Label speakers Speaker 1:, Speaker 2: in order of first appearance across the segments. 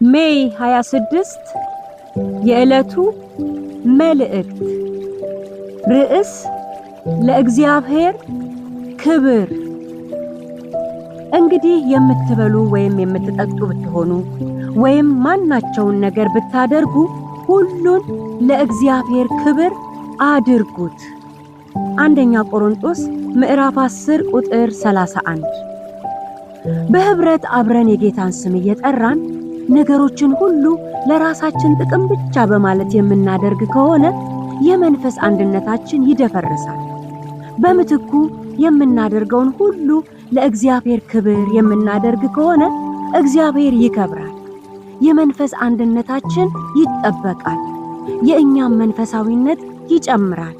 Speaker 1: ሜይ 26 የዕለቱ መልእክት ርዕስ ለእግዚአብሔር ክብር። እንግዲህ የምትበሉ ወይም የምትጠጡ ብትሆኑ ወይም ማናቸውን ነገር ብታደርጉ ሁሉን ለእግዚአብሔር ክብር አድርጉት። አንደኛ ቆሮንቶስ ምዕራፍ 10 ቁጥር 31። በህብረት አብረን የጌታን ስም እየጠራን ነገሮችን ሁሉ ለራሳችን ጥቅም ብቻ በማለት የምናደርግ ከሆነ የመንፈስ አንድነታችን ይደፈርሳል። በምትኩ የምናደርገውን ሁሉ ለእግዚአብሔር ክብር የምናደርግ ከሆነ እግዚአብሔር ይከብራል፣ የመንፈስ አንድነታችን ይጠበቃል፣ የእኛም መንፈሳዊነት ይጨምራል።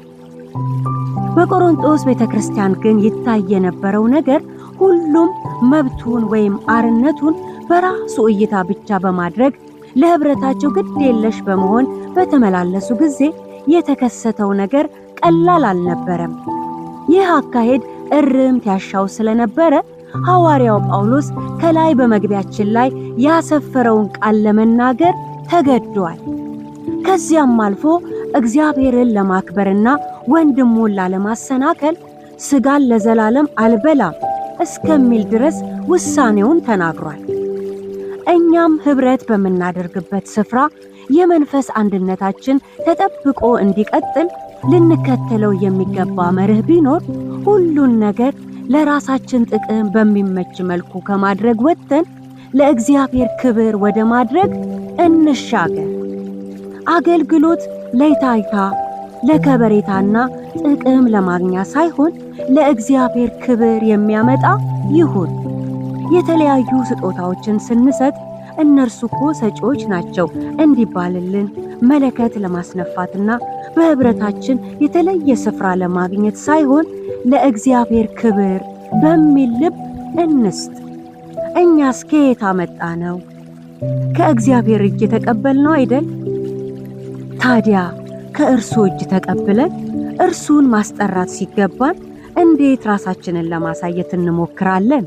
Speaker 1: በቆሮንቶስ ቤተክርስቲያን ግን ይታይ የነበረው ነገር ሁሉም መብቱን ወይም አርነቱን በራሱ እይታ ብቻ በማድረግ ለህብረታቸው ግድ የለሽ በመሆን በተመላለሱ ጊዜ የተከሰተው ነገር ቀላል አልነበረም። ይህ አካሄድ እርምት ያሻው ስለነበረ ሐዋርያው ጳውሎስ ከላይ በመግቢያችን ላይ ያሰፈረውን ቃል ለመናገር ተገዷል። ከዚያም አልፎ እግዚአብሔርን ለማክበርና ወንድሙን ላለማሰናከል ስጋን ለዘላለም አልበላም እስከሚል ድረስ ውሳኔውን ተናግሯል። እኛም ህብረት በምናደርግበት ስፍራ የመንፈስ አንድነታችን ተጠብቆ እንዲቀጥል ልንከተለው የሚገባ መርህ ቢኖር ሁሉን ነገር ለራሳችን ጥቅም በሚመች መልኩ ከማድረግ ወጥተን ለእግዚአብሔር ክብር ወደ ማድረግ እንሻገር። አገልግሎት ለታይታ ለከበሬታና ጥቅም ለማግኛ ሳይሆን ለእግዚአብሔር ክብር የሚያመጣ ይሁን። የተለያዩ ስጦታዎችን ስንሰጥ እነርሱ እኮ ሰጪዎች ናቸው እንዲባልልን መለከት ለማስነፋትና በህብረታችን የተለየ ስፍራ ለማግኘት ሳይሆን ለእግዚአብሔር ክብር በሚል ልብ እንስጥ። እኛስ ከየት አመጣነው? ከእግዚአብሔር እጅ የተቀበልነው አይደል? ታዲያ ከእርሱ እጅ ተቀብለን እርሱን ማስጠራት ሲገባን እንዴት ራሳችንን ለማሳየት እንሞክራለን?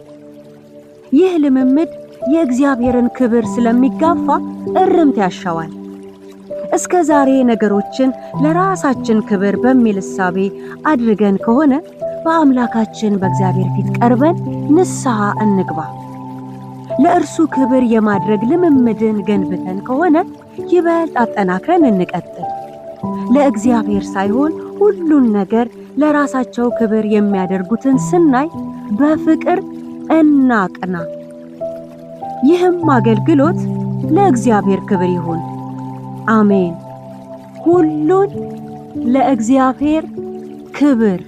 Speaker 1: ይህ ልምምድ የእግዚአብሔርን ክብር ስለሚጋፋ እርምት ያሻዋል። እስከ ዛሬ ነገሮችን ለራሳችን ክብር በሚል እሳቤ አድርገን ከሆነ በአምላካችን በእግዚአብሔር ፊት ቀርበን ንስሐ እንግባ። ለእርሱ ክብር የማድረግ ልምምድን ገንብተን ከሆነ ይበልጥ አጠናክረን እንቀጥል። ለእግዚአብሔር ሳይሆን ሁሉን ነገር ለራሳቸው ክብር የሚያደርጉትን ስናይ በፍቅር እናቅና። ይህም አገልግሎት ለእግዚአብሔር ክብር ይሁን። አሜን። ሁሉን ለእግዚአብሔር ክብር